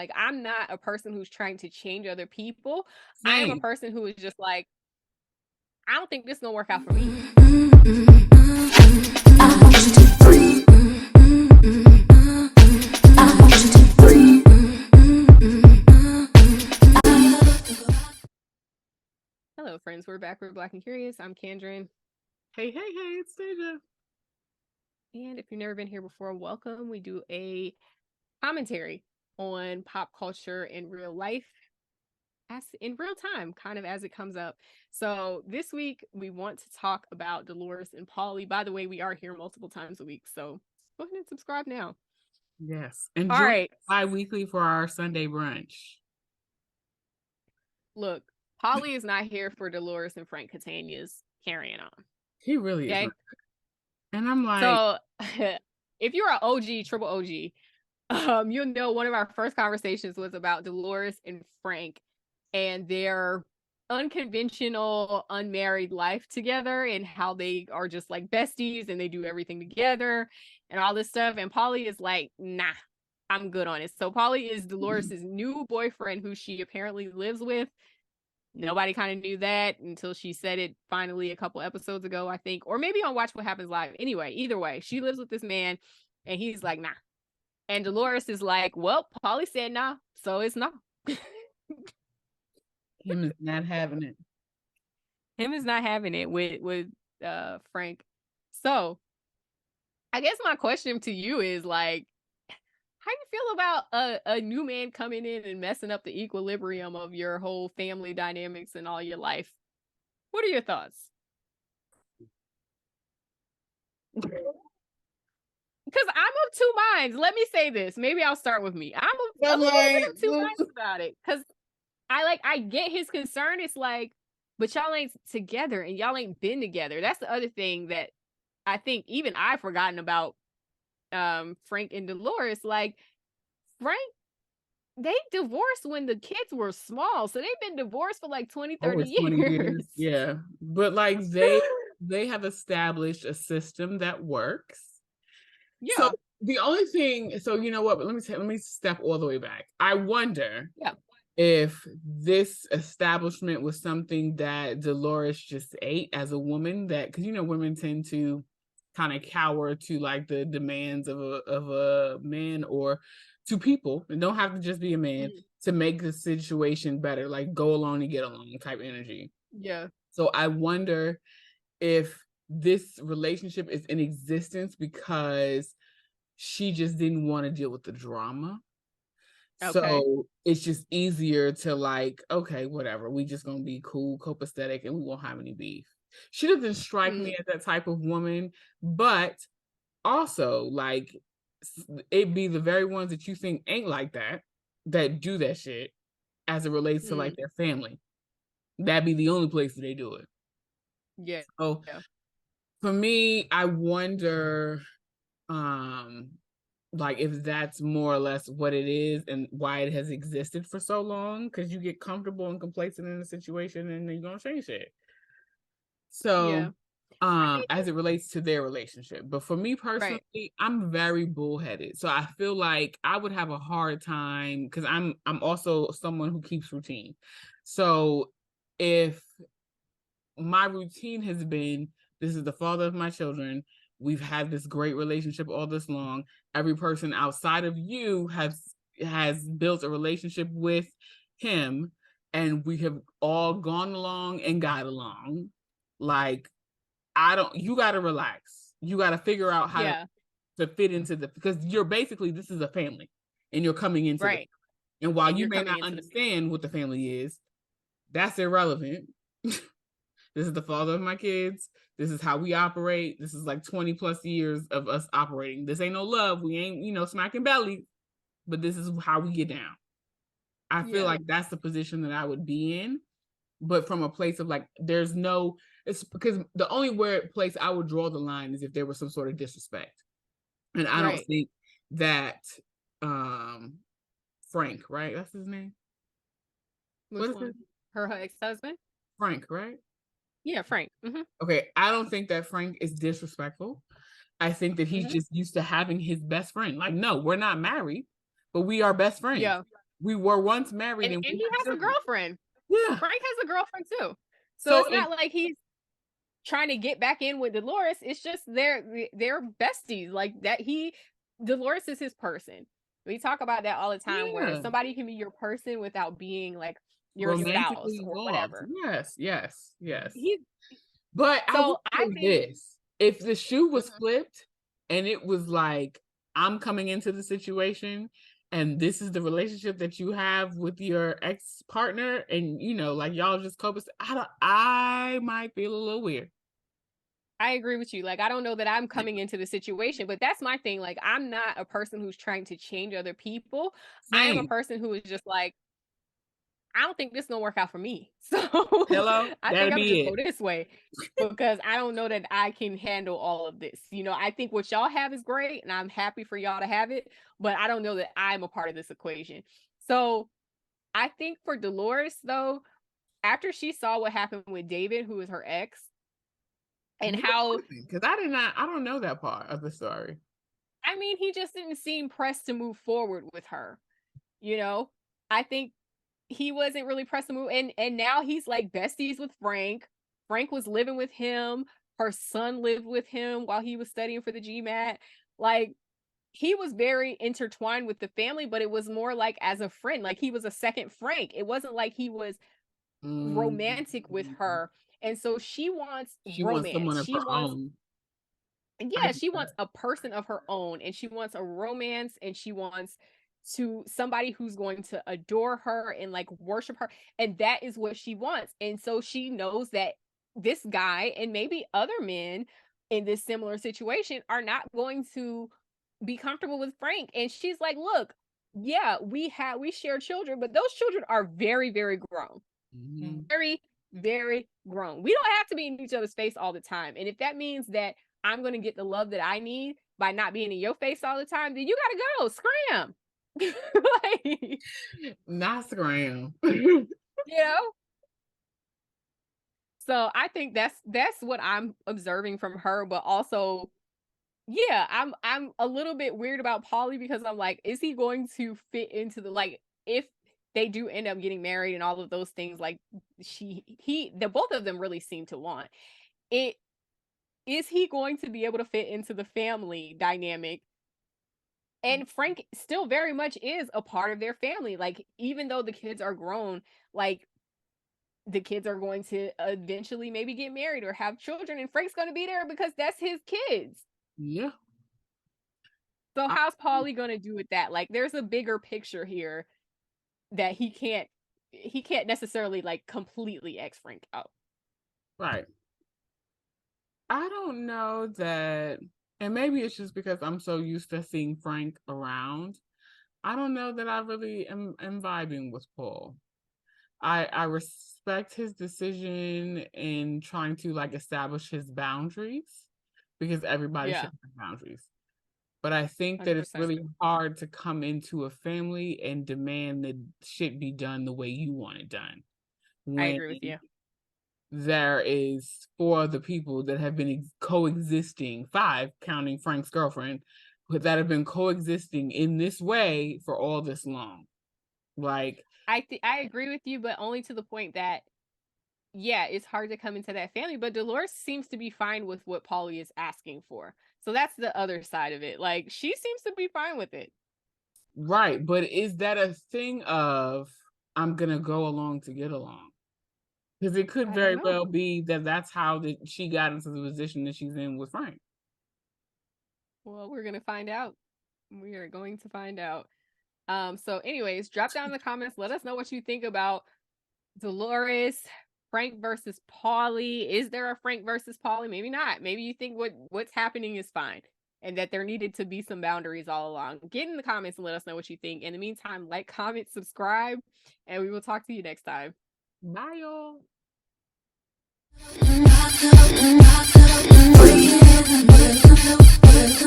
Like, I'm not a person who's trying to change other people. I am a Same. person who is just like, I don't think this is gonna work out for me. Hello, friends. We're back. We're Black and Curious. I'm Kendrin. Hey, it's Dehjai. And if you've never been here before, welcome. We do a commentary on pop culture in real life, as in real time, kind of as it comes up. So this week we want to talk about Dolores and Paulie. By the way, we are here multiple times a week, so go ahead and subscribe now. Yes. And All join right. bi-weekly for our Sunday brunch. Look, Paulie is not here for Dolores and Frank Catania's carrying on. He really is. Okay. And I'm like, So if you're an OG, triple OG, you'll know one of our first conversations was about Dolores and Frank and their unconventional unmarried life together and how they are just like besties and they do everything together and all this stuff. And Paulie is like, nah, I'm good on it. So Paulie is Dolores's new boyfriend who she apparently lives with. Nobody kind of knew that until she said it finally a couple episodes ago, I think, or maybe on Watch What Happens Live. Anyway, either way, she lives with this man and he's like, nah. And Dolores is like, well, Paulie said nah, so it's nah. him is not having it. Him is not having it with Frank. So I guess my question to you is like, how do you feel about a new man coming in and messing up the equilibrium of your whole family dynamics and all your life? What are your thoughts? Because I'm of two minds. Let me say this. Maybe I'll start with me. I'm a little bit of two minds about it. Because I get his concern. It's like, but y'all ain't together and y'all ain't been together. That's the other thing that I think even I've forgotten about Frank and Dolores. Like, Frank, they divorced when the kids were small. So they've been divorced for like 20, 30 Over 20 years. years. Yeah. But like they have established a system that works. Yeah. So the only thing, so you know what, but let me step all the way back. I wonder if this establishment was something that Dolores just ate as a woman, that because you know women tend to kind of cower to like the demands of a man or to people, and don't have to just be a man to make the situation better, like go along and get along type energy. Yeah. So I wonder if this relationship is in existence she just didn't want to deal with the drama. Okay. So it's just easier to like, okay, whatever. We just gonna be cool, copacetic, and we won't have any beef. She doesn't strike me as that type of woman, but also like it be the very ones that you think ain't like that do that shit as it relates to like their family. That'd be the only place that they do it. Yeah. So for me, I wonder like if that's more or less what it is and why it has existed for so long, because you get comfortable and complacent in a situation and then you're gonna change it. So as it relates to their relationship. But for me personally, I'm very bullheaded. So I feel like I would have a hard time because I'm also someone who keeps routine. So if my routine has been, this is the father of my children, we've had this great relationship all this long, every person outside of you has built a relationship with him, and we have all gone along and got along. Like, you got to relax. You got to figure out how to fit into because you're basically, this is a family and you're coming into it. And while you may not understand what the family is, that's irrelevant. This is the father of my kids. This is how we operate. This is like 20 plus years of us operating. This ain't no love. We ain't, smacking belly, but this is how we get down. I feel like that's the position that I would be in. But from a place of like, it's because the only place I would draw the line is if there was some sort of disrespect. And I don't think that Frank, right? That's his name. Which one? Her ex-husband? Frank, right? Yeah, Frank. Okay, I don't think that Frank is disrespectful. I think that he's just used to having his best friend. Like, no, we're not married, but we are best friends. Yeah. We were once married, and and we he had has a children. girlfriend. Yeah. Frank has a girlfriend too. So it's not like he's trying to get back in with Dolores. It's just they're besties. Like that Dolores is his person. We talk about that all the time where somebody can be your person without being like your spouse or whatever. Yes. He But I will I say think this. If the shoe was flipped and it was like, I'm coming into the situation and this is the relationship that you have with your ex-partner, and you know, like y'all just co, I might feel a little weird. I agree with you. Like, I don't know that I'm coming into the situation, but that's my thing. Like, I'm not a person who's trying to change other people. I am a person who is just like, I don't think this is gonna work out for me. So Hello, I think that'll I'm be just it. go this way because I don't know that I can handle all of this. You know, I think what y'all have is great and I'm happy for y'all to have it, but I don't know that I'm a part of this equation. So I think for Dolores though, after she saw what happened with David, who is her ex, and how, because I don't know that part of the story. I mean, he just didn't seem pressed to move forward with her. You know, I think he wasn't really pressed to move, and now he's like besties with Frank. Frank was living with him. Her son lived with him while he was studying for the GMAT. Like, he was very intertwined with the family, but it was more like as a friend. Like, he was a second Frank. It wasn't like he was romantic with her. And so she wants romance. Someone of her own. Yeah, she wants a person of her own, and she wants a romance, and she wants somebody who's going to adore her and like worship her, and that is what she wants. And so she knows that this guy and maybe other men in this similar situation are not going to be comfortable with Frank. And she's like, look, yeah, we share children, but those children are very, very grown. Very, very grown. We don't have to be in each other's face all the time. And if that means that I'm going to get the love that I need by not being in your face all the time, then you got to go scram. Like, not scram. You know? So I think that's what I'm observing from her, but also, yeah, I'm a little bit weird about Paulie because I'm like, is he going to fit into the, like, if they do end up getting married and all of those things, like the both of them really seem to want it, is he going to be able to fit into the family dynamic? And Frank still very much is a part of their family. Like, even though the kids are grown, like, the kids are going to eventually maybe get married or have children, and Frank's going to be there because that's his kids. Yeah. So how's Paulie going to do with that? Like, there's a bigger picture here that he can't necessarily like completely X Frank out. Right. I don't know that, and maybe it's just because I'm so used to seeing Frank around. I don't know that I really am vibing with Paul. I respect his decision in trying to like establish his boundaries because everybody should have boundaries. But I think that 100%. It's really hard to come into a family and demand that shit be done the way you want it done. I agree with you. There is 4 other people that have been coexisting, 5 counting Frank's girlfriend, that have been coexisting in this way for all this long. Like, I agree with you, but only to the point that, yeah, it's hard to come into that family. But Dolores seems to be fine with what Paulie is asking for. So that's the other side of it. Like, she seems to be fine with it. Right. But is that a thing of, I'm going to go along to get along? Because it could very well be that that's how she got into the position that she's in with Frank. Well, we're going to find out. We are going to find out. So anyways, drop down in the comments. Let us know what you think about Dolores, Frank versus Paulie. Is there a Frank versus Paulie? Maybe not. Maybe you think what's happening is fine and that there needed to be some boundaries all along. Get in the comments and let us know what you think. In the meantime, like, comment, subscribe, and we will talk to you next time. Bye, y'all.